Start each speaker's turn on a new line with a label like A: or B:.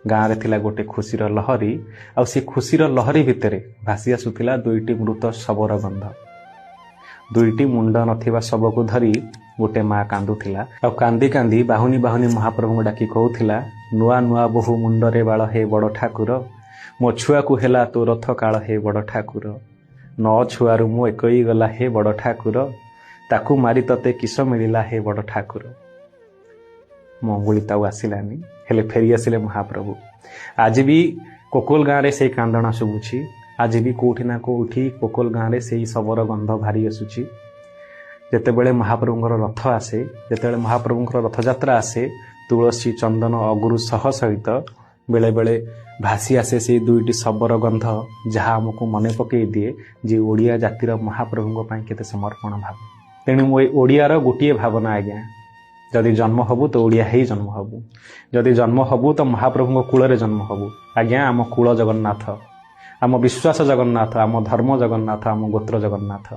A: गाँव रे थिला गोटे खुशीर लहरी आउ से खुशीर लहरी भितर भासी आसुथिला दुईटी मृत शबर गंध। दुईटी मुंड नथिबा शब को धरी गोटे माँ कांदुथिला आउ कांदी कांदी बाहुनी बाहुनी महाप्रभु डाकी कहूथिला, नुआ नुआ बहु मुंडरे बाळ हे बड़ ठाकुर, मो छुआ को हेला तो रथ काल हे बड़ ठाकुर, न छुआरु मो एकई गला हे बड़ ठाकुर, ताकू मारी तते किस मिलिला हे बड़ ठाकुर। मंगुली ताऊ आसिलानी हेले फेरी आसिले महाप्रभु। आज भी कोकोल गाँव से कांदना शुभुछि, आज भी कोठी ना कोठी कोकोल गाँव से शबर गंध भारी आसुछि। जेतेबेले महाप्रभुंकर रथ आसे, जेतेबेले महाप्रभुंकर रथ यात्रा आसे, तुलसी चंदन अगुरु सह सहित बेले बेले भासी आसे से दुईटी शबर गंध, जहाँ आमको मन पकई दिए जे ओडिया जातिर महाप्रभुंक पई केते समर्पण भाव। तेणु मो ओडियार गोटे भावना आज्ञा, जदि जन्म हबु तो ओडिया ही जन्म हबु, जदि जन्म हबु तो महाप्रभु कूल रे जन्म हबु। आज्ञा आम कूल जगन्नाथ, आम विश्वास जगन्नाथ, आम धर्म जगन्नाथ, आम गोत्र जगन्नाथ।